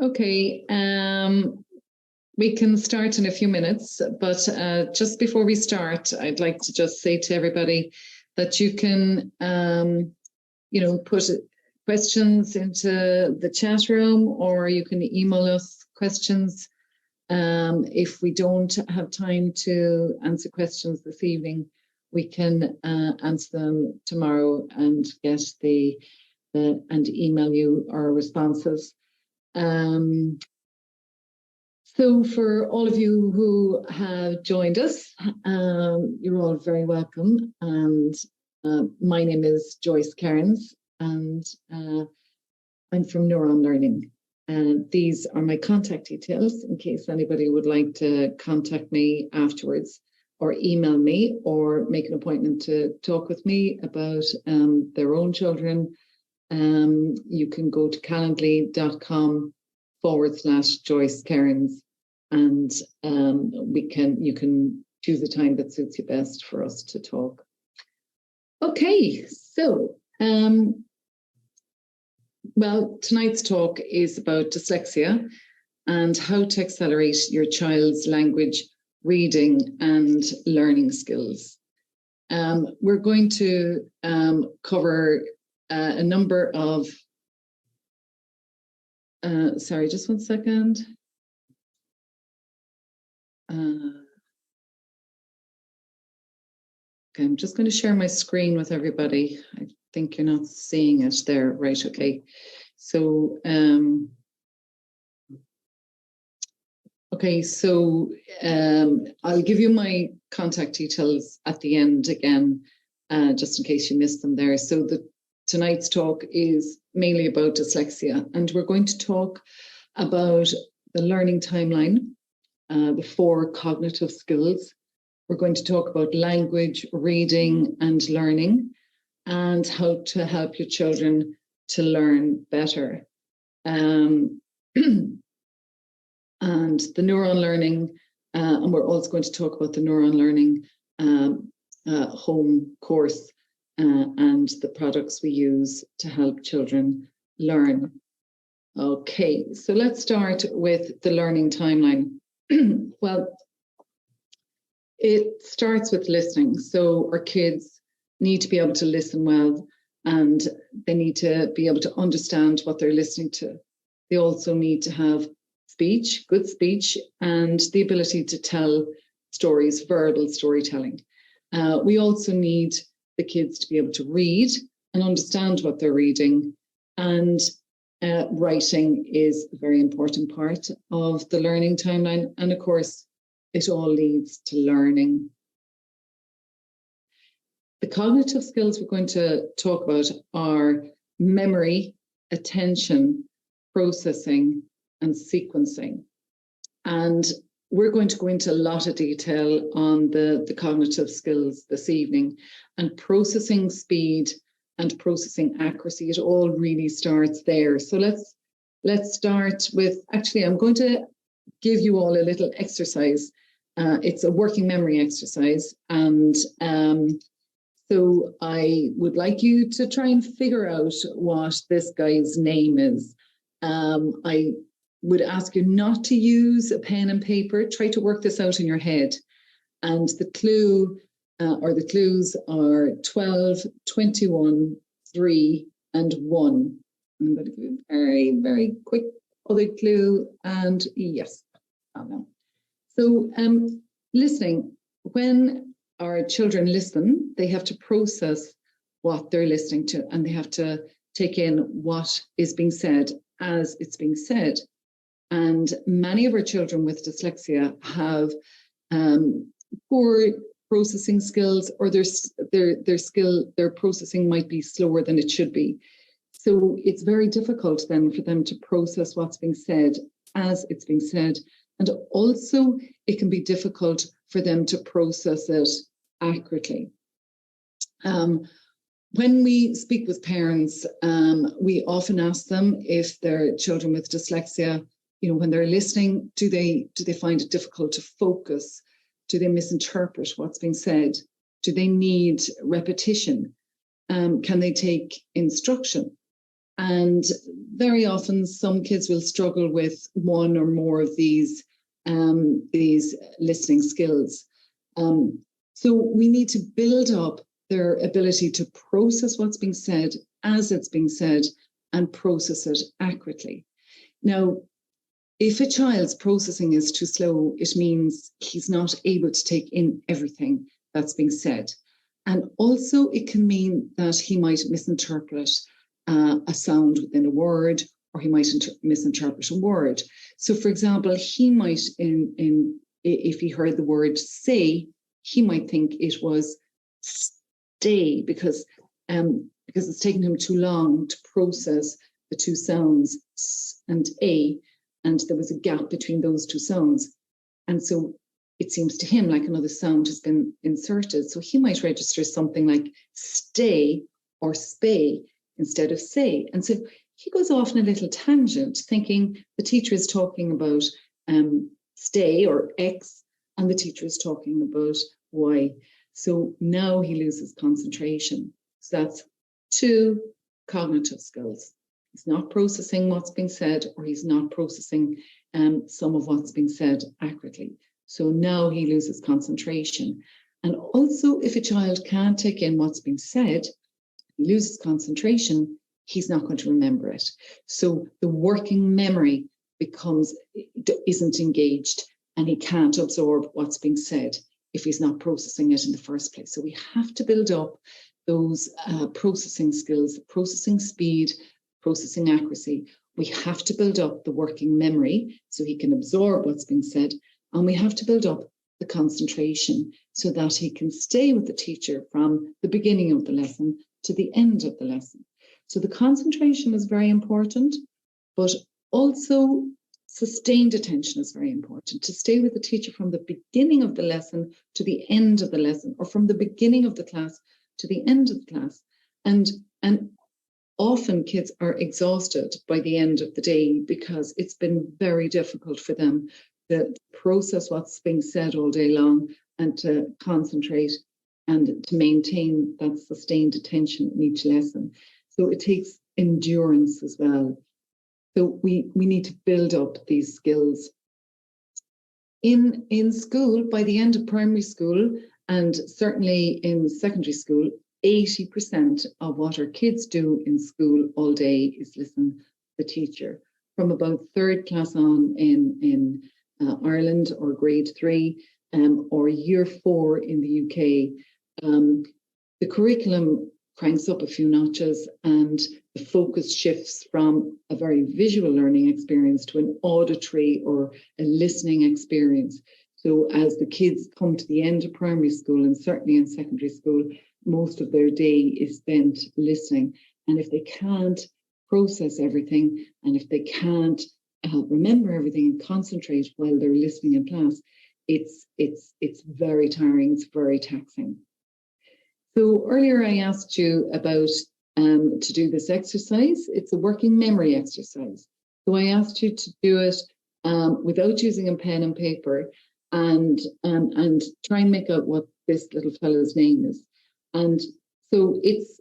Okay, we can start in a few minutes, but just before we start, I'd like to just say to everybody that you can, put questions into the chat room, or you can email us questions. If we don't have time to answer questions this evening, we can answer them tomorrow and get and email you our responses. So for all of you who have joined us, you're all very welcome. And my name is Joyce Cairns, and I'm from Neuron Learning. And these are my contact details in case anybody would like to contact me afterwards, or email me, or make an appointment to talk with me about their own children. You can go to calendly.com/Joyce Cairns, and you can choose a time that suits you best for us to talk. Okay, so well, tonight's talk is about dyslexia and how to accelerate your child's language, reading and learning skills. We're going to cover a number of, sorry, just one second. Okay, I'm just going to share my screen with everybody. I think you're not seeing it there, right? Okay, so I'll give you my contact details at the end again, just in case you missed them there. So tonight's talk is mainly about dyslexia, and we're going to talk about the learning timeline, the 4 cognitive skills. We're going to talk about language, reading and learning, and how to help your children to learn better. And the neuron learning, and we're also going to talk about the neuron learning home course and the products we use to help children learn. Okay, so let's start with the learning timeline. Well, it starts with listening. So our kids need to be able to listen well, and they need to be able to understand what they're listening to. They also need to have speech, good speech, and the ability to tell stories, verbal storytelling. We also need the kids to be able to read and understand what they're reading, and writing is a very important part of the learning timeline. And of course, it all leads to learning. The cognitive skills we're going to talk about are memory, attention, processing, and sequencing. And we're going to go into a lot of detail on the cognitive skills this evening. And processing speed and processing accuracy, it all really starts there. So let's start with, actually, I'm going to give you all a little exercise. It's a working memory exercise. And so I would like you to try and figure out what this guy's name is. I would ask you not to use a pen and paper. Try to work this out in your head. And the clue or the clues are 12, 21, 3, and 1. I'm going to give you a very, very quick other clue. And yes, I don't know. So listening, when our children listen, they have to process what they're listening to, and they have to take in what is being said as it's being said. And many of our children with dyslexia have poor processing skills, or their processing might be slower than it should be. So it's very difficult then for them to process what's being said as it's being said. And also it can be difficult for them to process it accurately. When we speak with parents, we often ask them if their children with dyslexia, when they're listening, do they find it difficult to focus? Do they misinterpret what's being said? Do they need repetition? Can they take instruction? And very often some kids will struggle with one or more of these listening skills. So we need to build up their ability to process what's being said as it's being said and process it accurately. Now, if a child's processing is too slow, it means he's not able to take in everything that's being said. And also it can mean that he might misinterpret a sound within a word, or he might misinterpret a word. So, for example, he might, if he heard the word say, he might think it was stay, because it's taken him too long to process the two sounds s and a, and there was a gap between those two sounds. And so it seems to him like another sound has been inserted. So he might register something like stay or spay instead of say. And so he goes off on a little tangent, thinking the teacher is talking about stay or X, and the teacher is talking about Y. So now he loses concentration. So that's 2 cognitive skills. He's not processing what's being said, or he's not processing some of what's being said accurately. So now he loses concentration. And also, if a child can't take in what's being said, he loses concentration, he's not going to remember it. So the working memory isn't engaged, and he can't absorb what's being said if he's not processing it in the first place. So we have to build up those processing skills, processing speed, processing accuracy. We have to build up the working memory so he can absorb what's being said, and we have to build up the concentration so that he can stay with the teacher from the beginning of the lesson to the end of the lesson. So the concentration is very important, but also sustained attention is very important. To stay with the teacher from the beginning of the lesson to the end of the lesson, or from the beginning of the class to the end of the class. And often kids are exhausted by the end of the day because it's been very difficult for them to process what's being said all day long and to concentrate and to maintain that sustained attention in each lesson. So it takes endurance as well. So we need to build up these skills. In school, by the end of primary school, and certainly in secondary school, 80% of what our kids do in school all day is listen to the teacher. From about 3rd class on in Ireland, or grade 3, or year 4 in the UK, the curriculum cranks up a few notches, and the focus shifts from a very visual learning experience to an auditory or a listening experience. So as the kids come to the end of primary school, and certainly in secondary school, most of their day is spent listening. And if they can't process everything, and if they can't remember everything and concentrate while they're listening in class, it's very tiring, it's very taxing. So earlier I asked you about to do this exercise. It's a working memory exercise. So I asked you to do it without using a pen and paper, and try and make out what this little fellow's name is. And so it's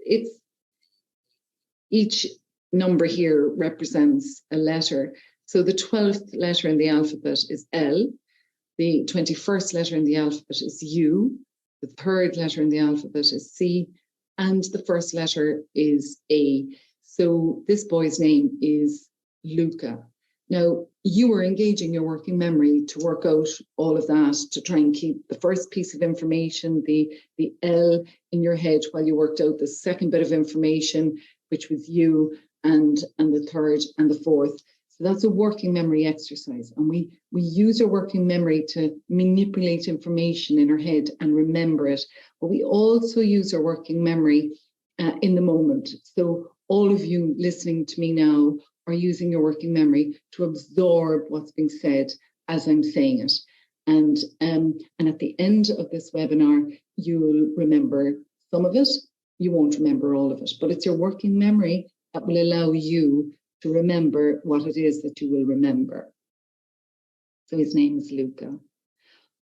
each number here represents a letter. So the 12th letter in the alphabet is L. The 21st letter in the alphabet is U. The 3rd letter in the alphabet is C. And the 1st letter is A. So this boy's name is Luca. Now, you were engaging your working memory to work out all of that, to try and keep the first piece of information, the L, in your head while you worked out the second bit of information, which was U, and the 3rd and the 4th. So that's a working memory exercise. And we use our working memory to manipulate information in our head and remember it. But we also use our working memory in the moment. So all of you listening to me now are using your working memory to absorb what's being said as I'm saying it. And at the end of this webinar, you'll remember some of it. You won't remember all of it, but it's your working memory that will allow you to remember what it is that you will remember. So his name is Luca.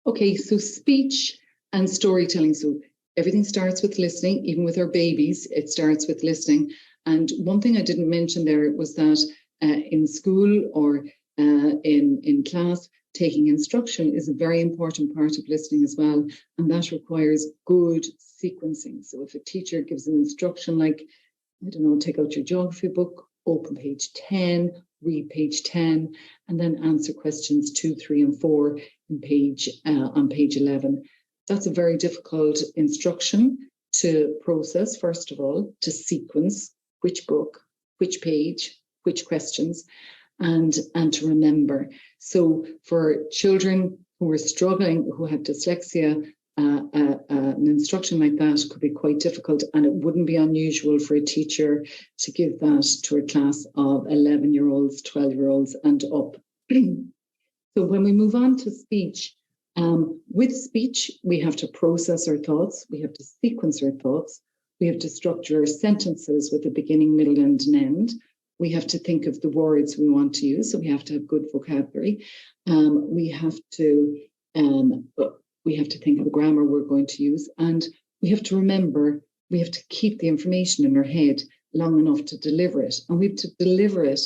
Okay, so speech and storytelling. So everything starts with listening, even with our babies, it starts with listening. And one thing I didn't mention there was that in school or in class, taking instruction is a very important part of listening as well. And that requires good sequencing. So if a teacher gives an instruction like, I don't know, take out your geography book, open page 10, read page 10, and then answer questions 2, 3, and 4 on page 11. That's a very difficult instruction to process, first of all, to sequence which book, which page, which questions, and to remember. So for children who are struggling, who have dyslexia, an instruction like that could be quite difficult, and it wouldn't be unusual for a teacher to give that to a class of 11-year-olds, 12-year-olds and up. So when we move on to speech, with speech, we have to process our thoughts, we have to sequence our thoughts, we have to structure our sentences with a beginning, middle, and an end. We have to think of the words we want to use, so we have to have good vocabulary. We have to think of the grammar we're going to use, and we have to remember, we have to keep the information in our head long enough to deliver it, and we have to deliver it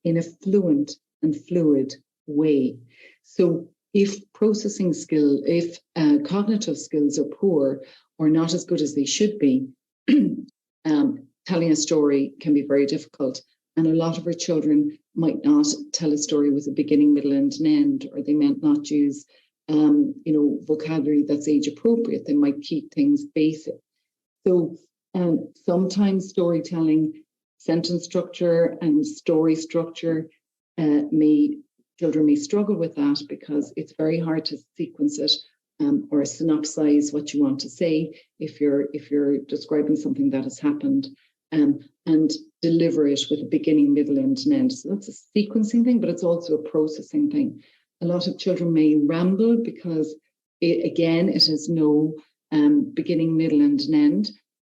in a fluent and fluid way. So if processing skill, if cognitive skills are poor or not as good as they should be, telling a story can be very difficult. And a lot of our children might not tell a story with a beginning, middle, and an end, or they might not use vocabulary that's age appropriate. They might keep things basic. So sometimes storytelling, sentence structure and story structure, children may struggle with that because it's very hard to sequence it or synopsize what you want to say if you're describing something that has happened, and deliver it with a beginning, middle, and an end. So that's a sequencing thing, but it's also a processing thing. A lot of children may ramble because, it has no beginning, middle, and an end.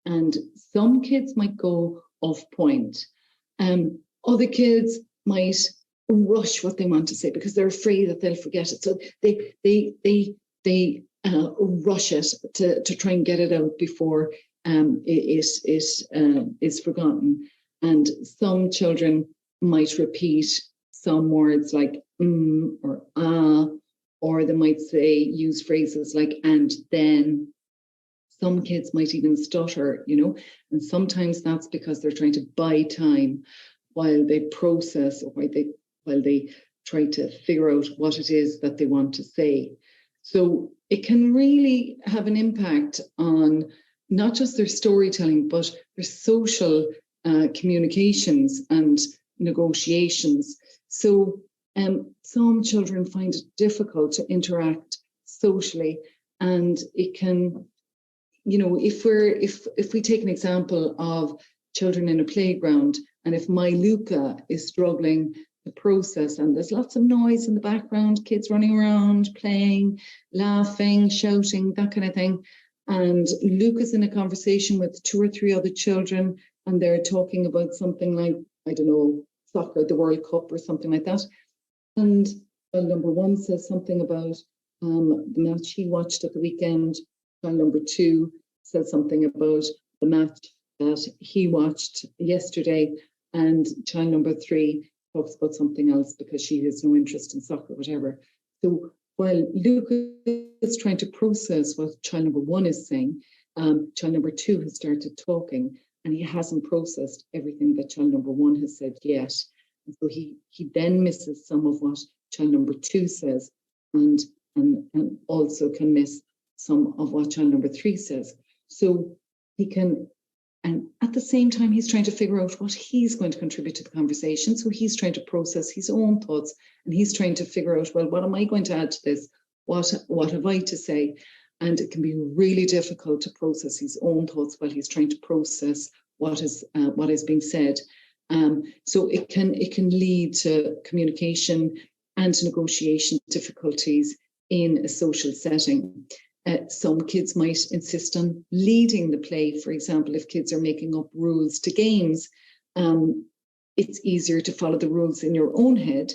And some kids might go off point. Other kids might rush what they want to say because they're afraid that they'll forget it. So they rush it to try and get it out before it is forgotten. And some children might repeat some words like or ah, or they might use phrases like and then. Some kids might even stutter, and sometimes that's because they're trying to buy time while they process or while they try to figure out what it is that they want to say. So it can really have an impact on not just their storytelling, but their social communications and negotiations. So some children find it difficult to interact socially, and it can, if we take an example of children in a playground, and if my Luca is struggling to process, and there's lots of noise in the background, kids running around, playing, laughing, shouting, that kind of thing, and Luca's in a conversation with 2 or 3 other children, and they're talking about something like, I don't know, soccer, the World Cup or something like that. And child number 1 says something about the match he watched at the weekend. Child number 2 said something about the match that he watched yesterday. And child number 3 talks about something else because she has no interest in soccer, whatever. So while Luca is trying to process what child number 1 is saying, child number 2 has started talking, and he hasn't processed everything that child number 1 has said yet. And so he then misses some of what child number 2 says, and also can miss some of what child number 3 says. So he can, and at the same time, he's trying to figure out what he's going to contribute to the conversation. So he's trying to process his own thoughts, and he's trying to figure out, well, what am I going to add to this? What have I to say? And it can be really difficult to process his own thoughts while he's trying to process what is being said. So it can lead to communication and negotiation difficulties in a social setting. Some kids might insist on leading the play. For example, if kids are making up rules to games, it's easier to follow the rules in your own head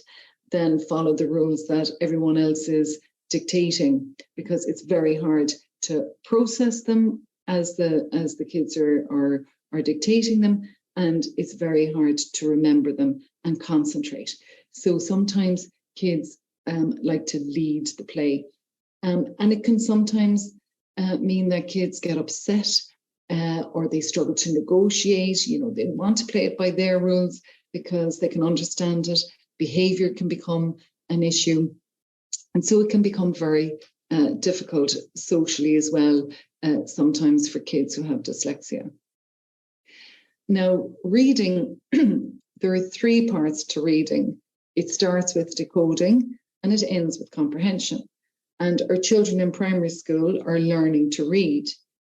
than follow the rules that everyone else is dictating, because it's very hard to process them as the kids are dictating them, and it's very hard to remember them and concentrate. So sometimes kids like to lead the play, and it can sometimes mean that kids get upset or they struggle to negotiate. You know, they want to play it by their rules because they can understand it. Behavior can become an issue. And so it can become very difficult socially as well, sometimes for kids who have dyslexia. Now, reading, there are three parts to reading. It starts with decoding and it ends with comprehension. And our children in primary school are learning to read.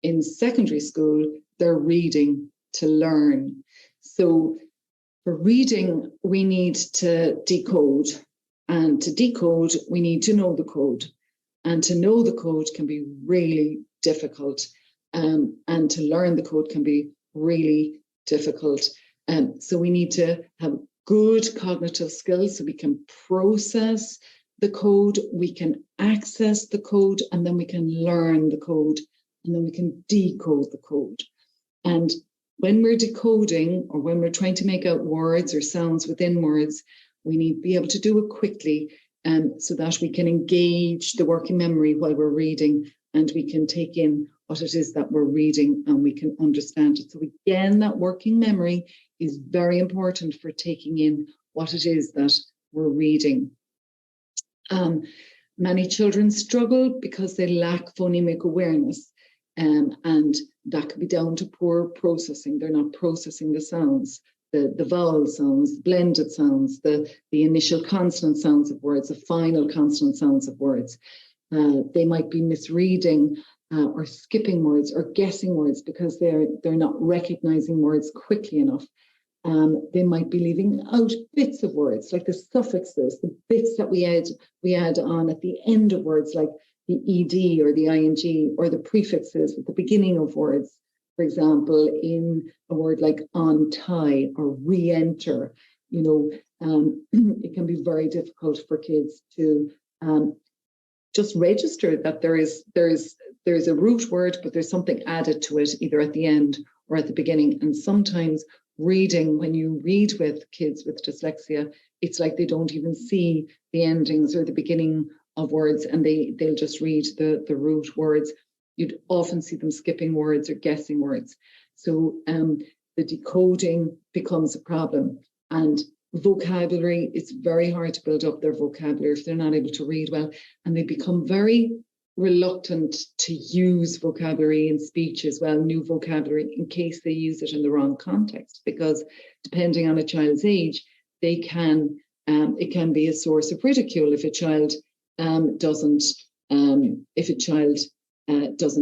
In secondary school, they're reading to learn. So for reading, we need to decode. And to decode, we need to know the code. And to know the code can be really difficult. And to learn the code can be really difficult. So we need to have good cognitive skills so we can process the code, we can access the code, and then we can learn the code, and then we can decode the code. And when we're decoding or when we're trying to make out words or sounds within words, we need to be able to do it quickly so that we can engage the working memory while we're reading, and we can take in what it is that we're reading and we can understand it. So again, that working memory is very important for taking in what it is that we're reading. Many children struggle because they lack phonemic awareness, and that could be down to poor processing. They're not processing the sounds, the vowel sounds, the blended sounds, the initial consonant sounds of words, the final consonant sounds of words. They might be misreading or skipping words or guessing words because they're not recognizing words quickly enough. They might be leaving out bits of words, like the suffixes, the bits that we add on at the end of words, like the ed or the ing, or the prefixes at the beginning of words. For example, in a word like untie or re-enter, you know, it can be very difficult for kids to just register that there is a root word, but there's something added to it either at the end or at the beginning. And sometimes reading, when you read with kids with dyslexia, it's like they don't even see the endings or the beginning of words, and they'll just read the root words. You'd often see them skipping words or guessing words. So the decoding becomes a problem. And vocabulary, it's very hard to build up their vocabulary if they're not able to read well, and they become very reluctant to use vocabulary in speech as well, new vocabulary, in case they use it in the wrong context, because depending on a child's age, it can be a source of ridicule if a child doesn't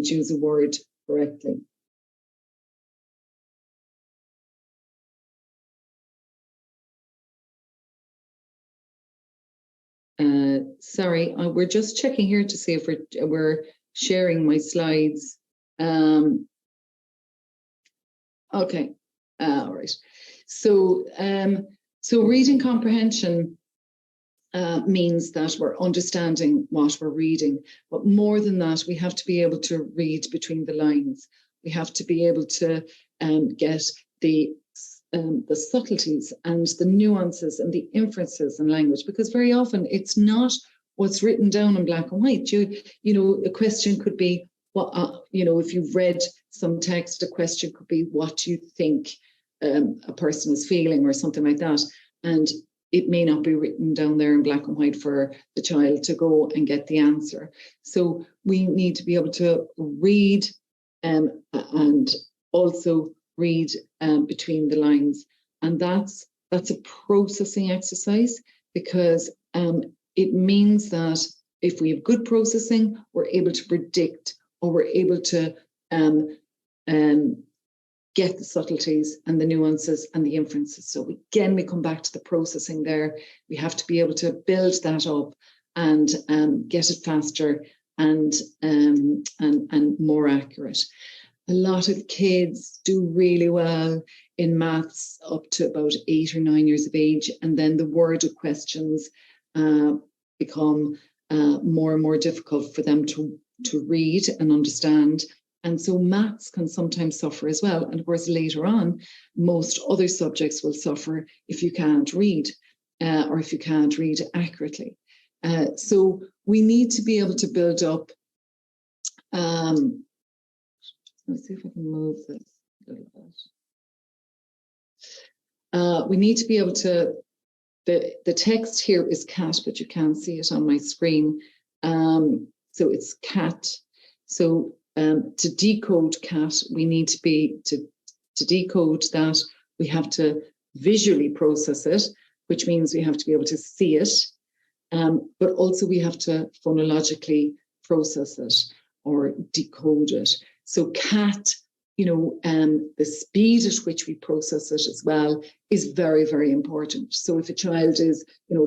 use a word correctly. Sorry, we're just checking here to see if we're sharing my slides. Okay, all right. So reading comprehension means that we're understanding what we're reading, but more than that, we have to be able to read between the lines. We have to be able to get the subtleties and the nuances and the inferences in language, because very often it's not what's written down in black and white. You know, a question could be, what you know, if you've read some text, a question could be, what do you think a person is feeling, or something like that, and it may not be written down there in black and white for the child to go and get the answer. So we need to be able to read and also read between the lines, and that's a processing exercise, because it means that if we have good processing, we're able to predict, or we're able to get the subtleties and the nuances and the inferences. So again, we come back to the processing there. We have to be able to build that up and get it faster and more accurate. A lot of kids do really well in maths up to about 8 or 9 years of age, and then the worded questions become more and more difficult for them to read and understand. And so maths can sometimes suffer as well. And of course, later on, most other subjects will suffer if you can't read or if you can't read accurately. So we need to be able to build up. Let's see if I can move this a little bit. We need to be able to, the text here is cat, but you can't see it on my screen. So it's cat. So to decode cat, we need to be, to decode that, we have to visually process it, which means we have to be able to see it, but also we have to phonologically process it or decode it. So cat, the speed at which we process it as well is very, very important. So if a child is,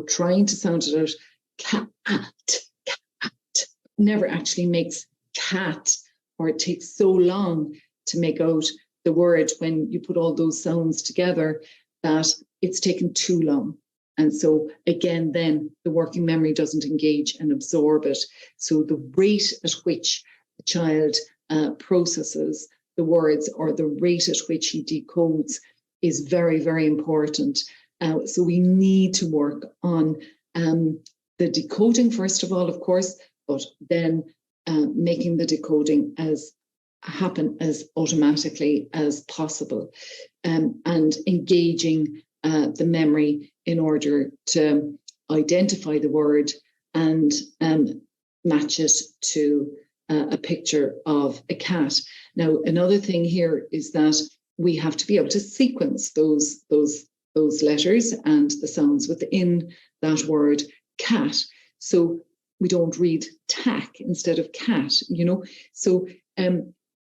trying to sound it out, cat, never actually makes cat, or it takes so long to make out the word when you put all those sounds together that it's taken too long. And so again, then the working memory doesn't engage and absorb it. So the rate at which the child processes the words, or the rate at which he decodes, is very, very important. So we need to work on the decoding first of all, of course, but then making the decoding happen as automatically as possible, and engaging the memory in order to identify the word and match it to a picture of a cat. Now, another thing here is that we have to be able to sequence those letters and the sounds within that word cat. So we don't read tack instead of cat, So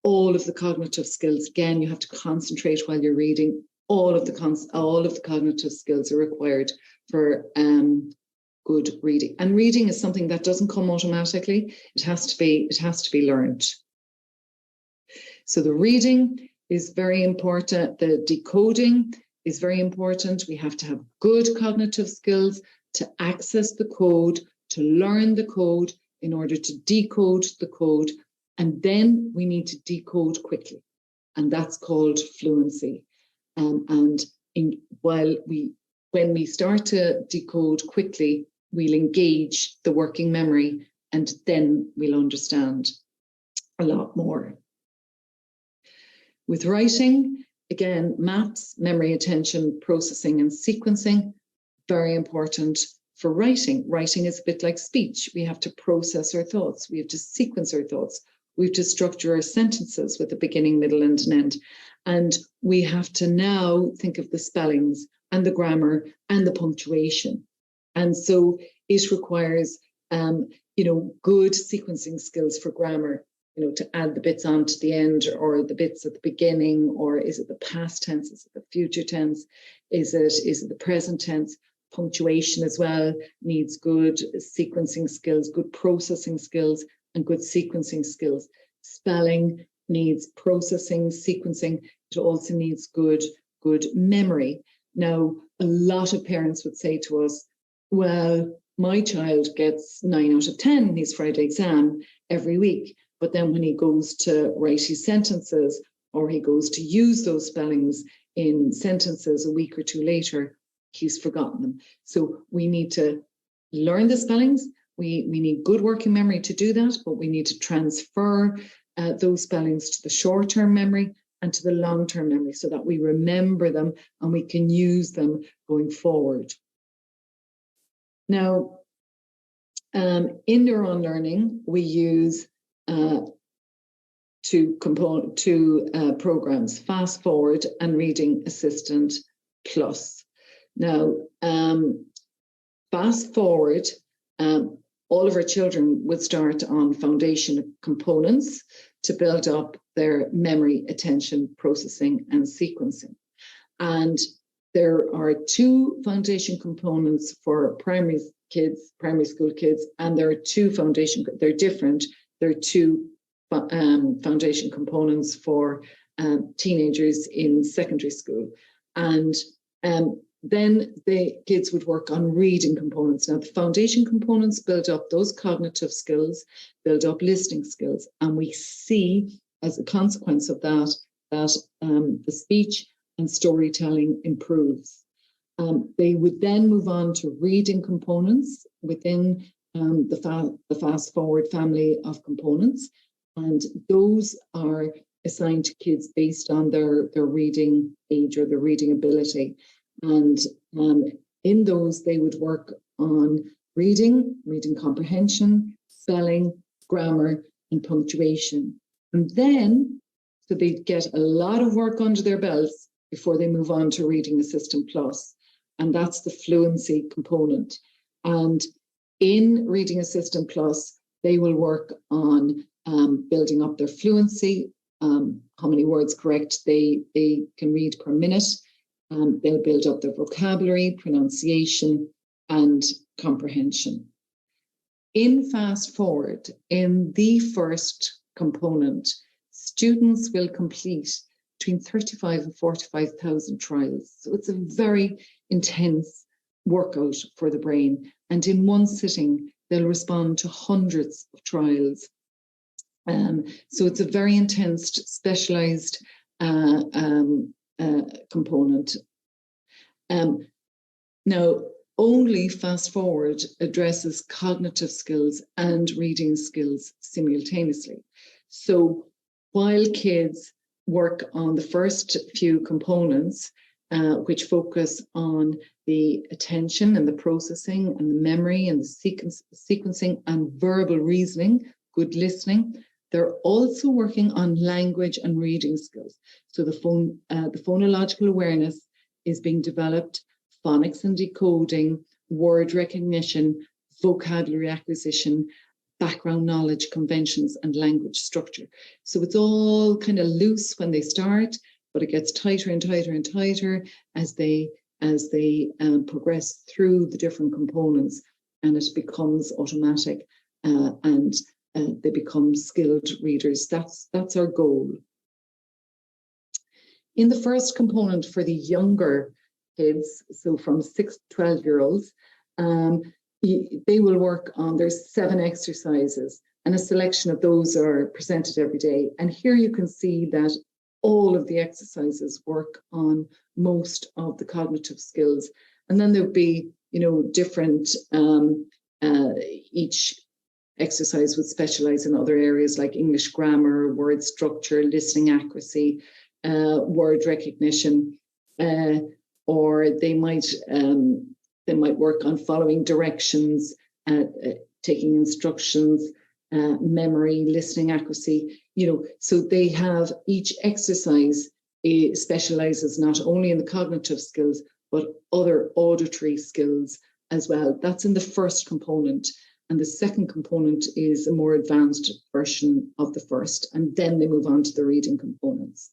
all of the cognitive skills, again, you have to concentrate while you're reading. All of the cognitive skills are required for good reading. And reading is something that doesn't come automatically. It has to be learned. So the reading is very important. The decoding is very important. We have to have good cognitive skills to access the code, to learn the code in order to decode the code. And then we need to decode quickly. And that's called fluency. When we start to decode quickly, we'll engage the working memory, and then we'll understand a lot more. With writing, again, maths, memory, attention, processing, and sequencing, very important for writing. Writing is a bit like speech. We have to process our thoughts. We have to sequence our thoughts. We have to structure our sentences with a beginning, middle, and an end. And we have to now think of the spellings and the grammar and the punctuation. And so it requires, good sequencing skills for grammar, to add the bits onto the end, or the bits at the beginning, or is it the past tense? Is it the future tense? Is it the present tense? Punctuation as well needs good sequencing skills, good processing skills, and good sequencing skills. Spelling needs processing, sequencing. It also needs good memory. Now, a lot of parents would say to us, well, my child gets 9 out of 10 in his Friday exam every week, but then when he goes to write his sentences, or he goes to use those spellings in sentences a week or two later, he's forgotten them. So we need to learn the spellings. We need good working memory to do that, but we need to transfer those spellings to the short-term memory and to the long-term memory so that we remember them and we can use them going forward. Now, in neuron learning, we use two programs, Fast Forward and Reading Assistant Plus. Now, Fast Forward, all of our children would start on foundation components to build up their memory, attention, processing, and sequencing. And there are 2 foundation components for primary school kids, and there are 2 they're different. There are 2 foundation components for teenagers in secondary school. And then the kids would work on reading components. Now, the foundation components build up those cognitive skills, build up listening skills, and we see as a consequence of that, the speech and storytelling improves. They would then move on to reading components within the fast forward family of components, and those are assigned to kids based on their reading age or their reading ability. And in those, they would work on reading comprehension, spelling, grammar, and punctuation. And then, so they get a lot of work under their belts before they move on to Reading Assistant Plus. And that's the fluency component. And in Reading Assistant Plus, they will work on building up their fluency, how many words correct they can read per minute. They'll build up their vocabulary, pronunciation, and comprehension. In Fast Forward, in the first component, students will complete between 35 and 45,000 trials. So it's a very intense workout for the brain. And in one sitting, they'll respond to hundreds of trials. So it's a very intense, specialized component. Now, only Fast Forward addresses cognitive skills and reading skills simultaneously. So while kids work on the first few components, which focus on the attention and the processing and the memory and the sequencing and verbal reasoning, good listening, they're also working on language and reading skills. So the phonological awareness is being developed, phonics and decoding, word recognition, vocabulary acquisition, background knowledge, conventions, and language structure. So it's all kind of loose when they start, but it gets tighter and tighter and tighter as they progress through the different components, and it becomes automatic and they become skilled readers. That's our goal. In the first component for the younger kids, so from 6 to 12-year-olds, they will work on, there's 7 exercises, and a selection of those are presented every day. And here you can see that all of the exercises work on most of the cognitive skills. And then there'll be, different, each exercise would specialize in other areas like English grammar, word structure, listening accuracy, word recognition, or they might work on following directions, taking instructions, memory, listening accuracy. So they have each exercise specializes not only in the cognitive skills but other auditory skills as well. That's in the first component. And the second component is a more advanced version of the first, and then they move on to the reading components.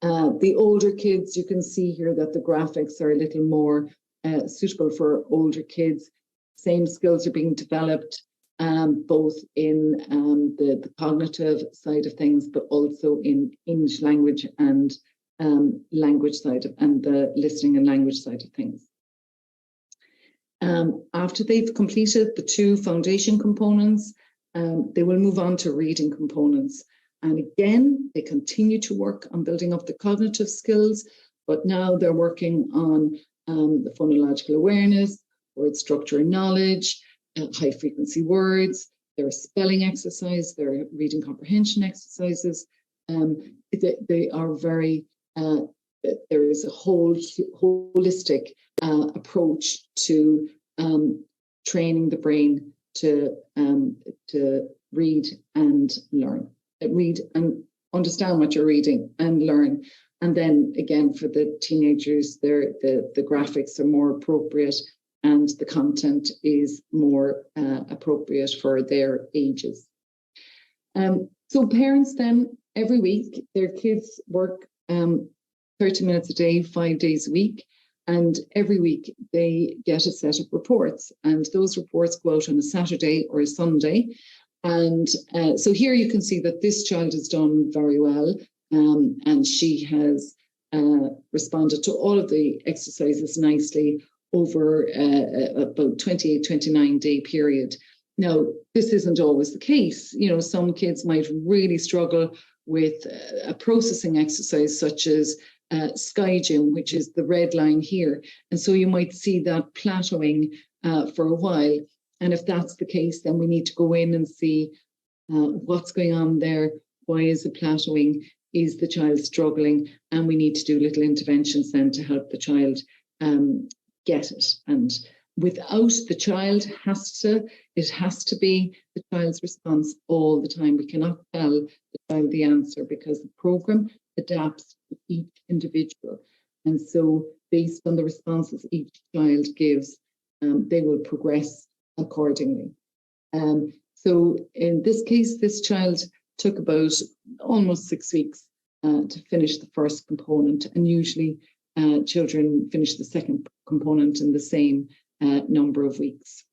The older kids, you can see here that the graphics are a little more suitable for older kids. Same skills are being developed, both in the cognitive side of things, but also in English language and language side and the listening and language side of things. After they've completed the 2 foundation components, they will move on to reading components. And again, they continue to work on building up the cognitive skills, but now they're working on the phonological awareness, word structure and knowledge, high frequency words, their spelling exercise, their reading comprehension exercises. They are very, there is a whole holistic approach to training the brain to read and learn, read and understand what you're reading and learn. And then again, for the teenagers, the graphics are more appropriate and the content is more appropriate for their ages. So parents then, every week, their kids work 30 minutes a day, 5 days a week. And every week they get a set of reports, and those reports go out on a Saturday or a Sunday. And so here you can see that this child has done very well, and she has responded to all of the exercises nicely over about 28, 29 day period. Now, this isn't always the case. Some kids might really struggle with a processing exercise such as Sky Gym, which is the red line here. And so you might see that plateauing for a while. And if that's the case, then we need to go in and see what's going on there. Why is it plateauing? Is the child struggling? And we need to do little interventions then to help the child get it. And without the child it has to be the child's response all the time. We cannot tell the child the answer because the program adapts to each individual. And so based on the responses each child gives, they will progress accordingly. So in this case, this child took about almost 6 weeks to finish the first component, and usually children finish the second component in the same number of weeks.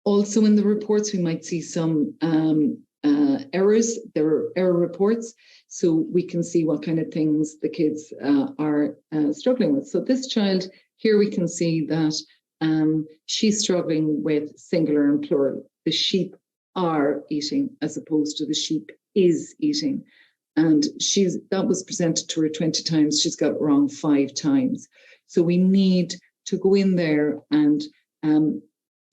Also in the reports, we might see some errors. There are error reports, so we can see what kind of things the kids are struggling with. So this child, here we can see that she's struggling with singular and plural. The sheep are eating as opposed to the sheep is eating. And that was presented to her 20 times. She's got it wrong 5 times. So we need to go in there and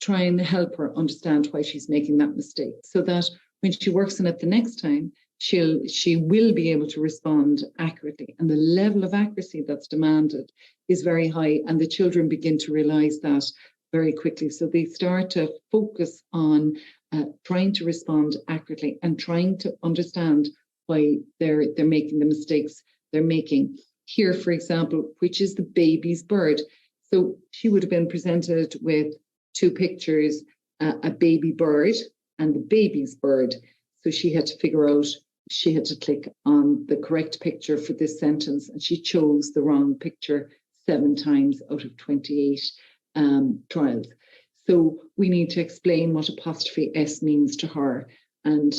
try and help her understand why she's making that mistake, so that when she works on it the next time, she will be able to respond accurately. And the level of accuracy that's demanded is very high, and the children begin to realize that very quickly. So they start to focus on trying to respond accurately and trying to understand why they're making the mistakes they're making. Here, for example, which is the baby's bird. So she would have been presented with 2 pictures, a baby bird and the baby's bird. So she had to figure out, she had to click on the correct picture for this sentence, and she chose the wrong picture 7 times out of 28 trials. So we need to explain what apostrophe S means to her, and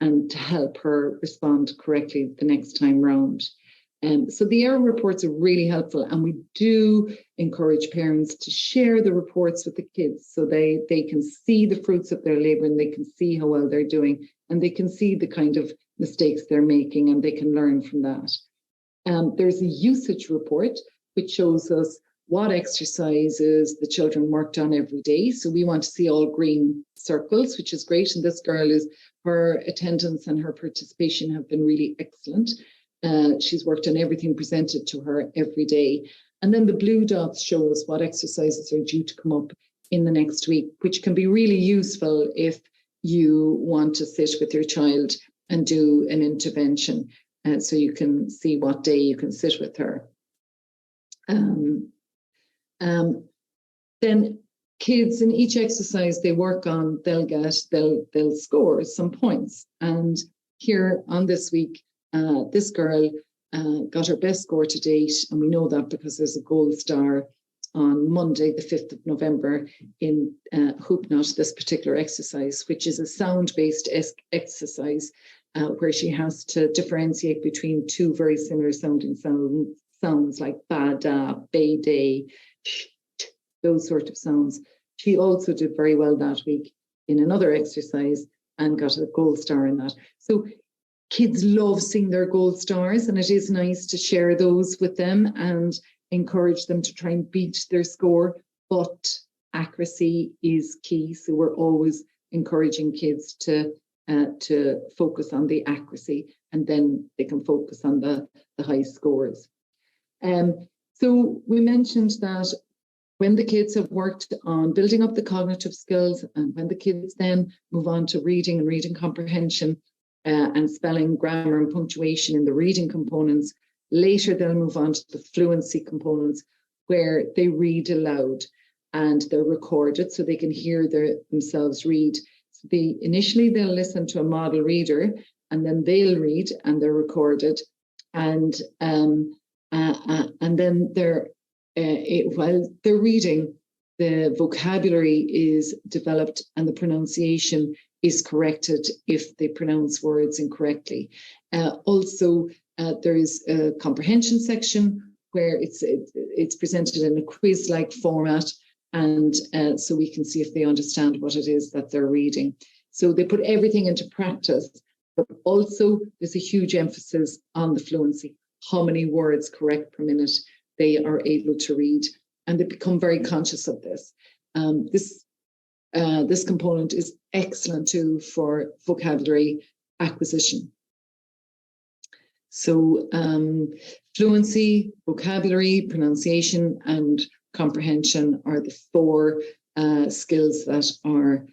to help her respond correctly the next time round. So the error reports are really helpful, and we do encourage parents to share the reports with the kids so they can see the fruits of their labour, and they can see how well they're doing, and they can see the kind of mistakes they're making, and they can learn from that. There's a usage report which shows us what exercises the children worked on every day. So we want to see all green circles, which is great. And this girl, her attendance and her participation have been really excellent. She's worked on everything presented to her every day. And then the blue dots show us what exercises are due to come up in the next week, which can be really useful if you want to sit with your child and do an intervention, so you can see what day you can sit with her. Then kids in each exercise they work on, they'll score some points. And here on this week, this girl got her best score to date, and we know that because there's a gold star on Monday, the 5th of November, in Hoop Knot, this particular exercise, which is a sound-based exercise where she has to differentiate between 2 very similar sounding sounds like ba, da, bay, day, those sort of sounds. She also did very well that week in another exercise and got a gold star in that. So kids love seeing their gold stars, and it is nice to share those with them and encourage them to try and beat their score, but accuracy is key. So we're always encouraging kids to focus on the accuracy, and then they can focus on the high scores. So we mentioned that when the kids have worked on building up the cognitive skills, and when the kids then move on to reading and reading comprehension and spelling, grammar and punctuation in the reading components, later they'll move on to the fluency components where they read aloud and they're recorded so they can hear themselves read. So initially they'll listen to a model reader, and then they'll read and they're recorded. And then while they're reading, the vocabulary is developed and the pronunciation is corrected if they pronounce words incorrectly. Also, there is a comprehension section where it's presented in a quiz-like format, and so we can see if they understand what it is that they're reading. So they put everything into practice, but also there's a huge emphasis on the fluency, how many words correct per minute they are able to read, and they become very conscious of this. This component is excellent too for vocabulary acquisition. So fluency, vocabulary, pronunciation, and comprehension are the four skills that are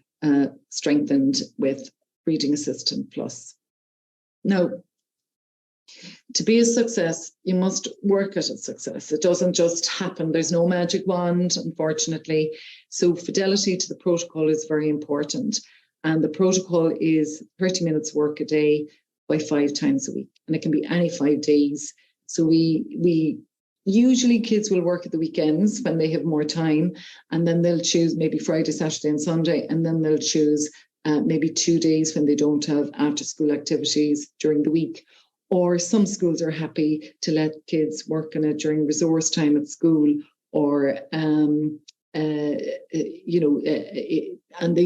strengthened with Reading Assistant Plus. Now, to be a success, you must work at a success. It doesn't just happen. There's no magic wand, unfortunately. So fidelity to the protocol is very important. And the protocol is 30 minutes work a day by 5 times a week. And it can be any 5 days. So we usually kids will work at the weekends when they have more time. And then they'll choose maybe Friday, Saturday, and Sunday. And then they'll choose maybe 2 days when they don't have after school activities during the week. Or some schools are happy to let kids work on it during resource time at school, or and they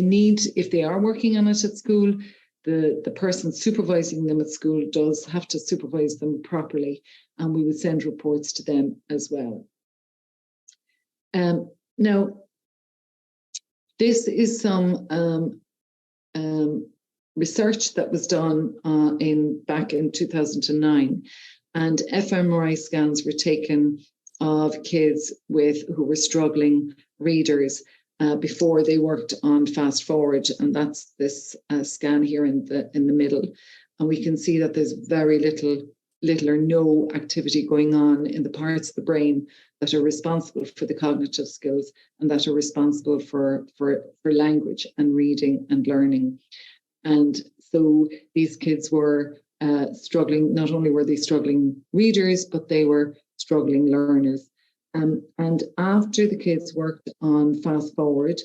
need, if they are working on it at school, the person supervising them at school does have to supervise them properly, and we would send reports to them as well. Now, this is some research that was done back in 2009, and fMRI scans were taken of kids who were struggling readers before they worked on Fast Forward, and that's this scan here in the middle. And we can see that there's very little or no activity going on in the parts of the brain that are responsible for the cognitive skills and that are responsible for language and reading and learning. And so these kids were struggling. Not only were they struggling readers, but they were struggling learners. And after the kids worked on Fast Forward,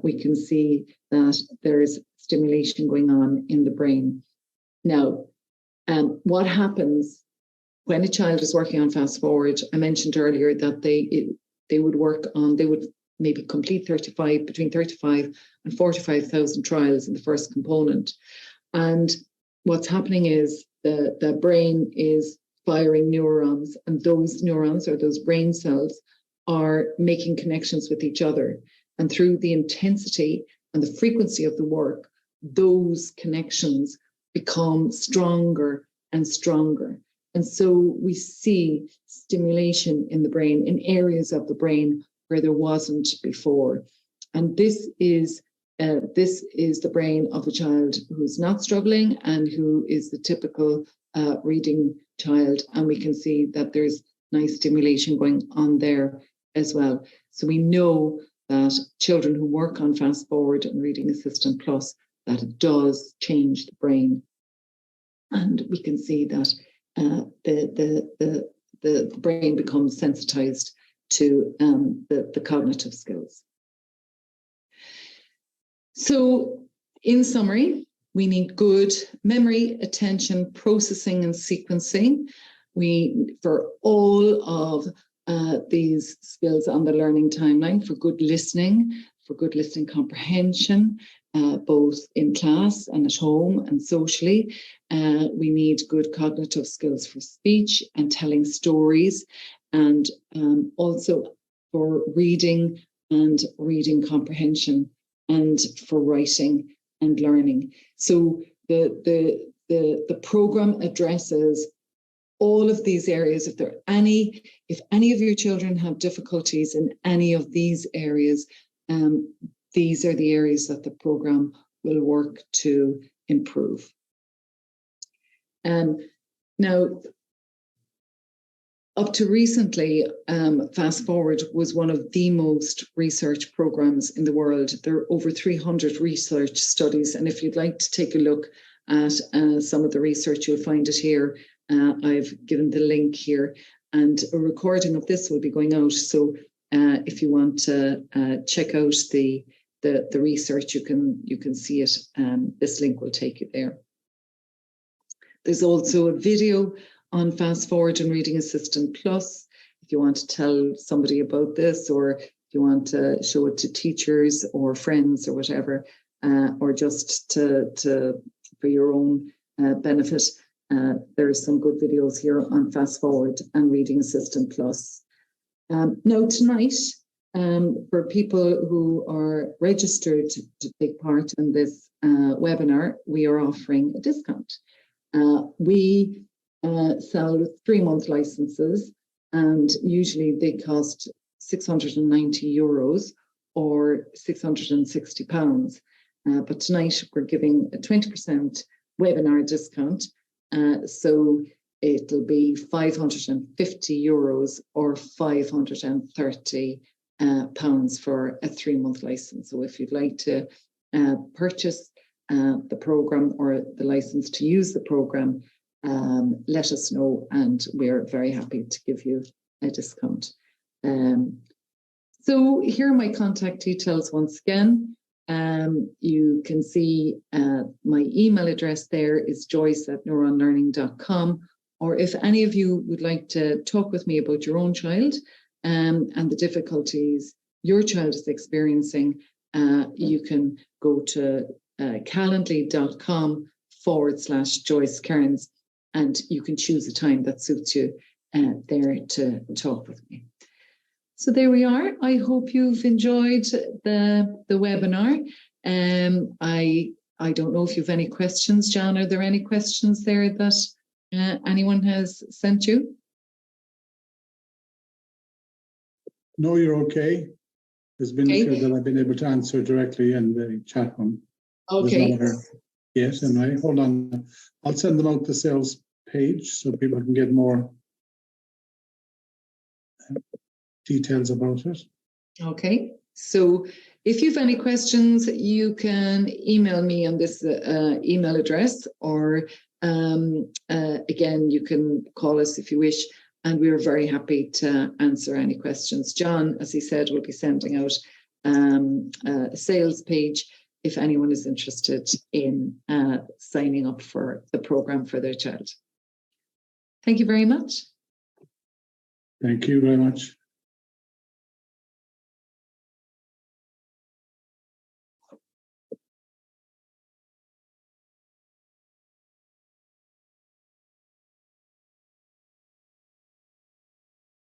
we can see that there's stimulation going on in the brain. Now, what happens when a child is working on Fast Forward? I mentioned earlier that they would maybe complete between 35 and 45,000 trials in the first component. And what's happening is the brain is firing neurons, and those neurons, or those brain cells, are making connections with each other. And through the intensity and the frequency of the work, those connections become stronger and stronger. And so we see stimulation in the brain, in areas of the brain where there wasn't before. And this is the brain of a child who's not struggling and who is the typical reading child. And we can see that there's nice stimulation going on there as well. So we know that children who work on Fast Forward and Reading Assistant Plus, that it does change the brain. And we can see that the brain becomes sensitized to the cognitive skills. So in summary, we need good memory, attention, processing, and sequencing. For all of these skills on the learning timeline, for good listening comprehension, both in class and at home and socially. We need good cognitive skills for speech and telling stories, and also for reading and reading comprehension, and for writing and learning. So the program addresses all of these areas. If any of your children have difficulties in any of these areas, these are the areas that the program will work to improve. Now, up to recently, Fast Forward was one of the most researched programs in the world. There are over 300 research studies, and if you'd like to take a look at some of the research, you'll find it here. I've given the link here, and a recording of this will be going out. So if you want to check out the research, you can see it. This link will take you there. There's also a video on Fast Forward and Reading Assistant Plus. If you want to tell somebody about this, or if you want to show it to teachers or friends or whatever, or just for your own benefit. There's some good videos here on Fast Forward and Reading Assistant Plus. Now tonight, for people who are registered to take part in this webinar, we are offering a discount. We sell 3-month licenses, and usually they cost €690 or £660. But tonight we're giving a 20% webinar discount. So it'll be €550 or £530 for a 3-month license. So if you'd like to purchase the program or the license to use the program, let us know, and we're very happy to give you a discount. So here are my contact details once again. You can see my email address there is joyce@neuronlearning.com, or if any of you would like to talk with me about your own child and the difficulties your child is experiencing, you can go to calendly.com/Joyce Kearns, and you can choose a time that suits you there to talk with me. So there we are. I hope you've enjoyed the webinar. I don't know if you have any questions, John. Are there any questions there that anyone has sent you? No, you're okay. There's been a few that I've been able to answer directly in the chat room. Okay. Yes, and hold on. I'll send them out the sales page so people can get more details about it. Okay. So if you have any questions, you can email me on this email address, or again, you can call us if you wish, and we're very happy to answer any questions. John, as he said, will be sending out a sales page if anyone is interested in signing up for the program for their child. Thank you very much. Thank you very much.